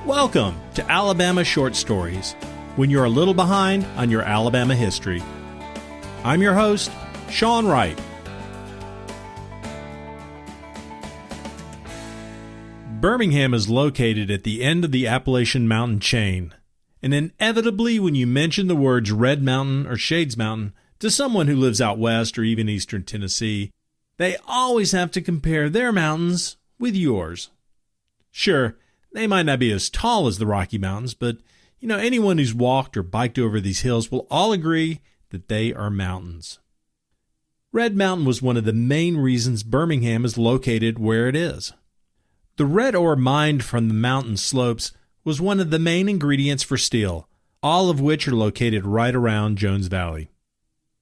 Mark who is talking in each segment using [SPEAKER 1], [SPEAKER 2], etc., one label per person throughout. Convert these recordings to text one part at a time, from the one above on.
[SPEAKER 1] Welcome to Alabama Short Stories, when you're a little behind on your Alabama history. I'm your host, Sean Wright. Birmingham is located at the end of the Appalachian Mountain chain, and inevitably when you mention the words Red Mountain or Shades Mountain to someone who lives out west or even eastern Tennessee, they always have to compare their mountains with yours. Sure, they might not be as tall as the Rocky Mountains, but anyone who's walked or biked over these hills will all agree that they are mountains. Red Mountain was one of the main reasons Birmingham is located where it is. The red ore mined from the mountain slopes was one of the main ingredients for steel, all of which are located right around Jones Valley.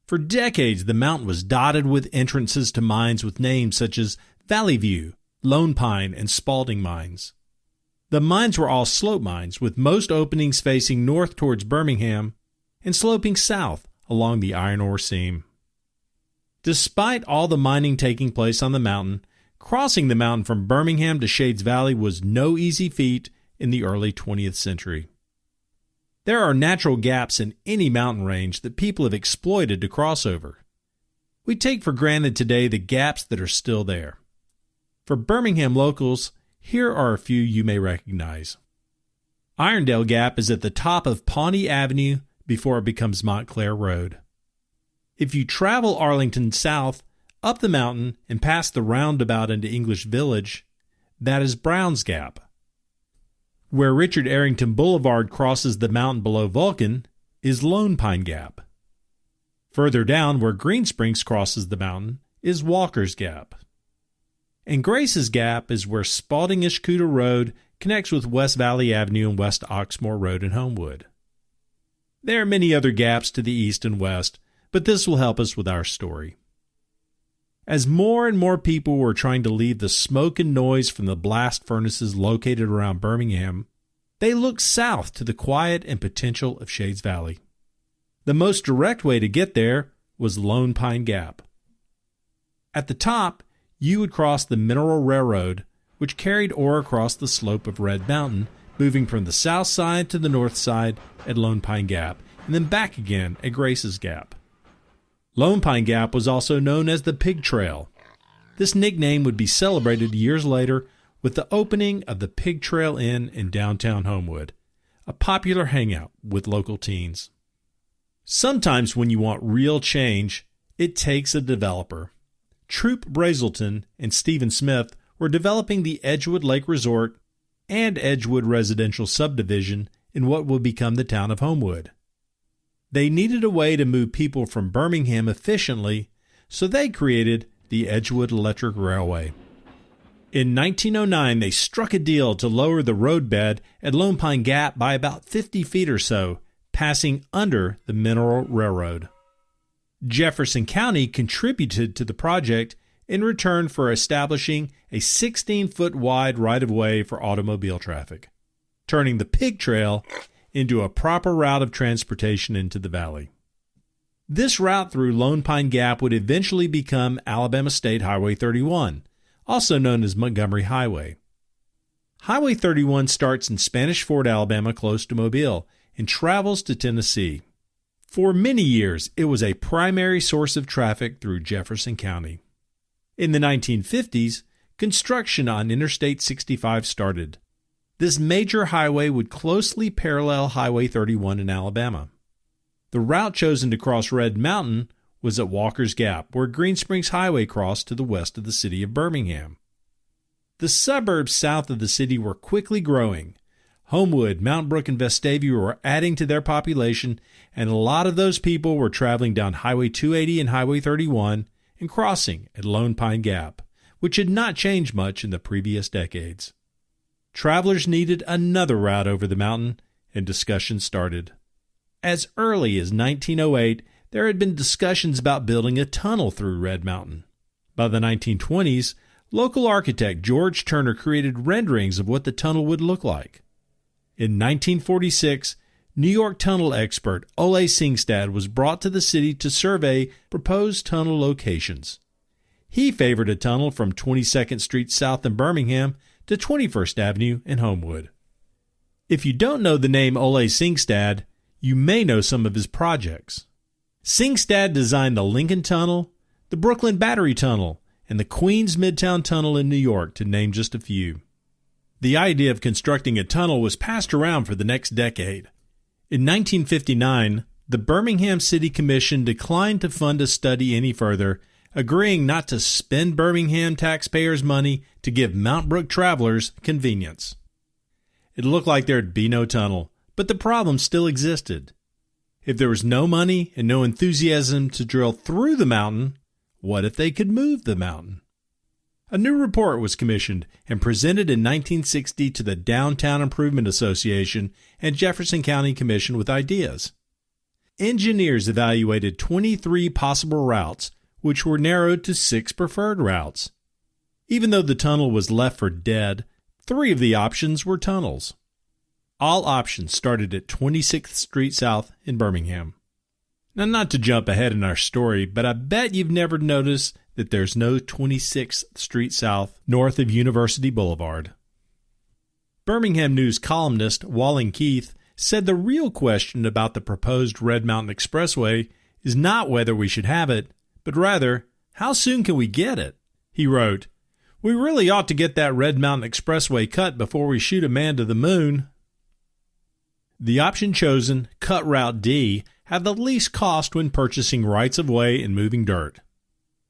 [SPEAKER 1] For decades, the mountain was dotted with entrances to mines with names such as Valley View, Lone Pine, and Spalding mines. The mines were all slope mines, with most openings facing north towards Birmingham and sloping south along the iron ore seam. Despite all the mining taking place on the mountain, crossing the mountain from Birmingham to Shades Valley was no easy feat in the early 20th century. There are natural gaps in any mountain range that people have exploited to cross over. We take for granted today the gaps that are still there. For Birmingham locals, here are a few you may recognize. Irondale Gap is at the top of Pawnee Avenue before it becomes Montclair Road. If you travel Arlington south, up the mountain, and past the roundabout into English Village, that is Brown's Gap. Where Richard Arrington Boulevard crosses the mountain below Vulcan is Lone Pine Gap. Further down, where Green Springs crosses the mountain, is Walker's Gap. And Grace's Gap is where Spalding-Ishkuta Road connects with West Valley Avenue and West Oxmoor Road in Homewood. There are many other gaps to the east and west, but this will help us with our story. As more and more people were trying to leave the smoke and noise from the blast furnaces located around Birmingham, they looked south to the quiet and potential of Shades Valley. The most direct way to get there was Lone Pine Gap. At the top, you would cross the Mineral Railroad, which carried ore across the slope of Red Mountain, moving from the south side to the north side at Lone Pine Gap, and then back again at Grace's Gap. Lone Pine Gap was also known as the Pig Trail. This nickname would be celebrated years later with the opening of the Pig Trail Inn in downtown Homewood, a popular hangout with local teens. Sometimes when you want real change, it takes a developer. Troop Brazelton and Stephen Smith were developing the Edgewood Lake Resort and Edgewood residential subdivision in what would become the town of Homewood. They needed a way to move people from Birmingham efficiently, so they created the Edgewood Electric Railway. In 1909, they struck a deal to lower the roadbed at Lone Pine Gap by about 50 feet or so, passing under the Mineral Railroad. Jefferson County contributed to the project in return for establishing a 16-foot wide right-of-way for automobile traffic, turning the Pig Trail into a proper route of transportation into the valley. This route through Lone Pine Gap would eventually become Alabama State Highway 31, also known as Montgomery Highway. Highway 31 starts in Spanish Fort, Alabama, close to Mobile, and travels to Tennessee. For many years, it was a primary source of traffic through Jefferson County. In the 1950s, construction on Interstate 65 started. This major highway would closely parallel Highway 31 in Alabama. The route chosen to cross Red Mountain was at Walker's Gap, where Green Springs Highway crossed to the west of the city of Birmingham. The suburbs south of the city were quickly growing. Homewood, Mount Brook, and Vestavia were adding to their population, and a lot of those people were traveling down Highway 280 and Highway 31 and crossing at Lone Pine Gap, which had not changed much in the previous decades. Travelers needed another route over the mountain, and discussions started. As early as 1908, there had been discussions about building a tunnel through Red Mountain. By the 1920s, local architect George Turner created renderings of what the tunnel would look like. In 1946, New York tunnel expert Ole Singstad was brought to the city to survey proposed tunnel locations. He favored a tunnel from 22nd Street south in Birmingham to 21st Avenue in Homewood. If you don't know the name Ole Singstad, you may know some of his projects. Singstad designed the Lincoln Tunnel, the Brooklyn Battery Tunnel, and the Queens Midtown Tunnel in New York, to name just a few. The idea of constructing a tunnel was passed around for the next decade. In 1959, the Birmingham City Commission declined to fund a study any further, agreeing not to spend Birmingham taxpayers' money to give Mount Brook travelers convenience. It looked like there'd be no tunnel, but the problem still existed. If there was no money and no enthusiasm to drill through the mountain, what if they could move the mountain? A new report was commissioned and presented in 1960 to the Downtown Improvement Association and Jefferson County Commission with ideas. Engineers evaluated 23 possible routes, which were narrowed to 6 preferred routes. Even though the tunnel was left for dead, 3 of the options were tunnels. All options started at 26th Street South in Birmingham. Now, not to jump ahead in our story, but I bet you've never noticed that there's no 26th Street South north of University Boulevard. Birmingham News columnist Walling Keith said the real question about the proposed Red Mountain Expressway is not whether we should have it, but rather, how soon can we get it? He wrote, "We really ought to get that Red Mountain Expressway cut before we shoot a man to the moon." The option chosen, Cut Route D, had the least cost when purchasing rights-of-way and moving dirt.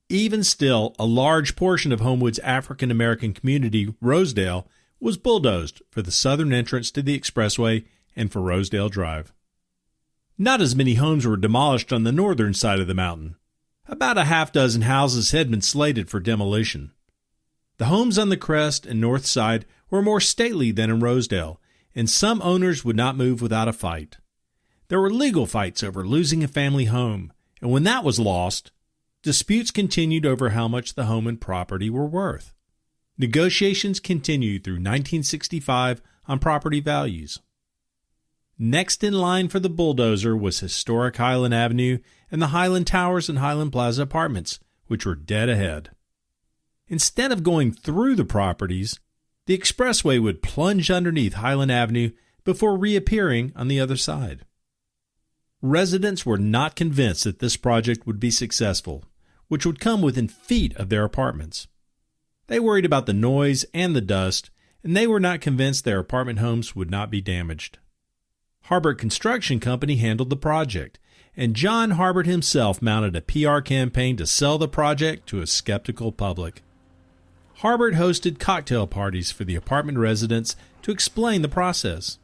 [SPEAKER 1] Even still, a large portion of Homewood's African-American community, Rosedale, was bulldozed for the southern entrance to the expressway and for Rosedale Drive. Not as many homes were demolished on the northern side of the mountain. About a half-dozen houses had been slated for demolition. The homes on the crest and north side were more stately than in Rosedale, and some owners would not move without a fight. There were legal fights over losing a family home, and when that was lost, disputes continued over how much the home and property were worth. Negotiations continued through 1965 on property values. Next in line for the bulldozer was historic Highland Avenue and the Highland Towers and Highland Plaza apartments, which were dead ahead. Instead of going through the properties, the expressway would plunge underneath Highland Avenue before reappearing on the other side. Residents were not convinced that this project would be successful, which would come within feet of their apartments. They worried about the noise and the dust, and they were not convinced their apartment homes would not be damaged. Harbert Construction Company handled the project, and John Harbert himself mounted a PR campaign to sell the project to a skeptical public. Harbert hosted cocktail parties for the apartment residents to explain the process.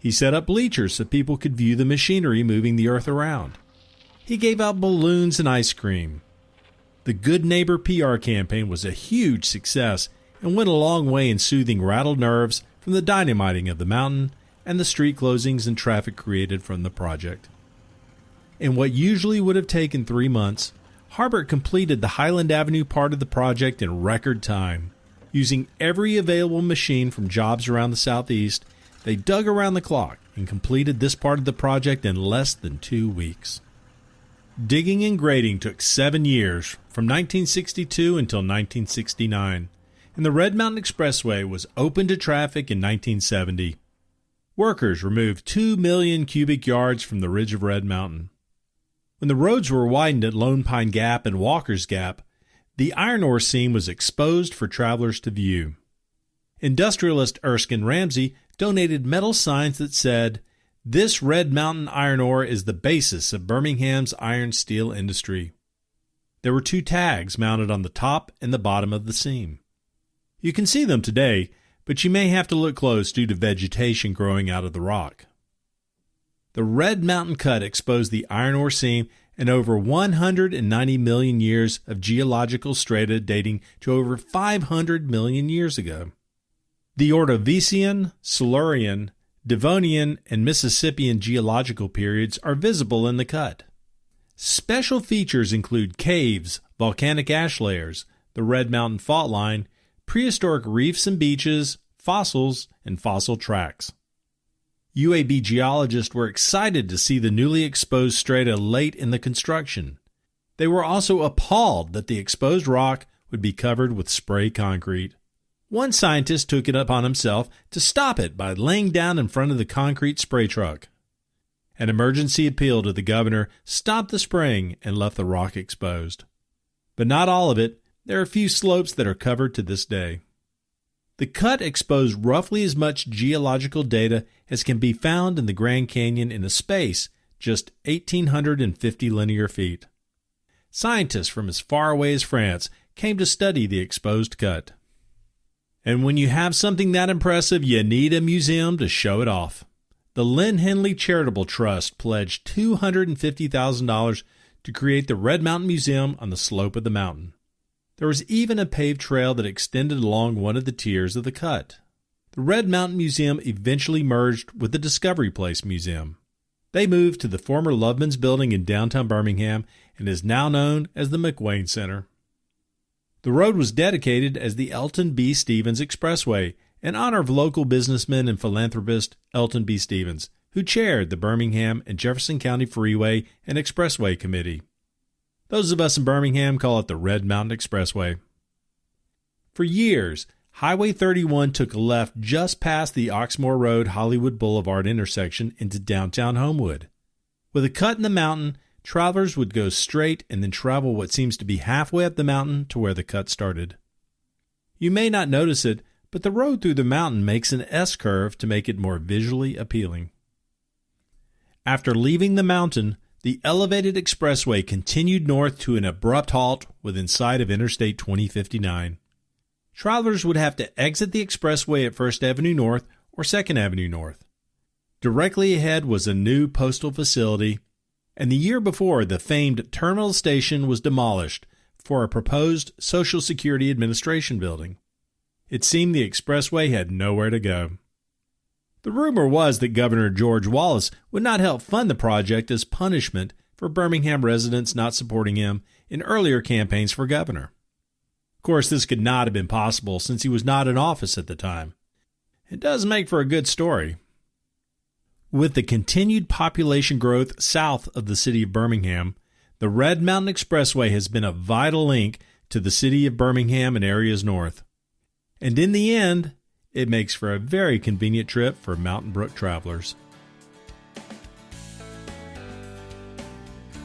[SPEAKER 1] He set up bleachers so people could view the machinery moving the earth around. He gave out balloons and ice cream. The Good Neighbor PR campaign was a huge success and went a long way in soothing rattled nerves from the dynamiting of the mountain and the street closings and traffic created from the project. In what usually would have taken 3 months, Harbert completed the Highland Avenue part of the project in record time. Using every available machine from jobs around the southeast, they dug around the clock and completed this part of the project in less than 2 weeks. Digging and grading took 7 years, from 1962 until 1969, and the Red Mountain Expressway was open to traffic in 1970. Workers removed 2 million cubic yards from the ridge of Red Mountain. When the roads were widened at Lone Pine Gap and Walker's Gap, the iron ore seam was exposed for travelers to view. Industrialist Erskine Ramsey donated metal signs that said, "This Red Mountain iron ore is the basis of Birmingham's iron steel industry." There were 2 tags mounted on the top and the bottom of the seam. You can see them today, but you may have to look close due to vegetation growing out of the rock. The Red Mountain Cut exposed the iron ore seam and over 190 million years of geological strata dating to over 500 million years ago. The Ordovician, Silurian, Devonian, and Mississippian geological periods are visible in the cut. Special features include caves, volcanic ash layers, the Red Mountain fault line, prehistoric reefs and beaches, fossils, and fossil tracks. UAB geologists were excited to see the newly exposed strata late in the construction. They were also appalled that the exposed rock would be covered with spray concrete. One scientist took it upon himself to stop it by laying down in front of the concrete spray truck. An emergency appeal to the governor stopped the spraying and left the rock exposed. But not all of it. There are a few slopes that are covered to this day. The cut exposed roughly as much geological data as can be found in the Grand Canyon in a space just 1,850 linear feet. Scientists from as far away as France came to study the exposed cut. And when you have something that impressive, you need a museum to show it off. The Lynn Henley Charitable Trust pledged $250,000 to create the Red Mountain Museum on the slope of the mountain. There was even a paved trail that extended along one of the tiers of the cut. The Red Mountain Museum eventually merged with the Discovery Place Museum. They moved to the former Loveman's Building in downtown Birmingham and is now known as the McWane Center. The road was dedicated as the Elton B. Stevens Expressway in honor of local businessman and philanthropist Elton B. Stevens, who chaired the Birmingham and Jefferson County Freeway and Expressway Committee. Those of us in Birmingham call it the Red Mountain Expressway. For years, Highway 31 took a left just past the Oxmoor Road-Hollywood Boulevard intersection into downtown Homewood. With a cut in the mountain, travelers would go straight and then travel what seems to be halfway up the mountain to where the cut started. You may not notice it, but the road through the mountain makes an S-curve to make it more visually appealing. After leaving the mountain, the elevated expressway continued north to an abrupt halt within sight of Interstate 2059. Travelers would have to exit the expressway at 1st Avenue North or 2nd Avenue North. Directly ahead was a new postal facility, and the year before, the famed terminal station was demolished for a proposed Social Security Administration building. It seemed the expressway had nowhere to go. The rumor was that Governor George Wallace would not help fund the project as punishment for Birmingham residents not supporting him in earlier campaigns for governor. Of course, this could not have been possible since he was not in office at the time. It does make for a good story. With the continued population growth south of the city of Birmingham, the Red Mountain Expressway has been a vital link to the city of Birmingham and areas north. And in the end, it makes for a very convenient trip for Mountain Brook travelers.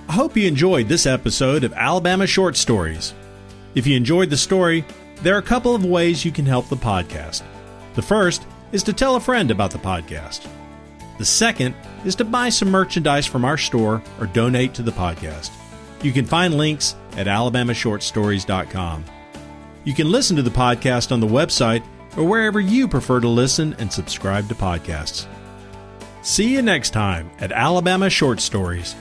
[SPEAKER 1] I hope you enjoyed this episode of Alabama Short Stories. If you enjoyed the story, there are a couple of ways you can help the podcast. The first is to tell a friend about the podcast. The second is to buy some merchandise from our store or donate to the podcast. You can find links at alabamashortstories.com. You can listen to the podcast on the website or wherever you prefer to listen and subscribe to podcasts. See you next time at Alabama Short Stories.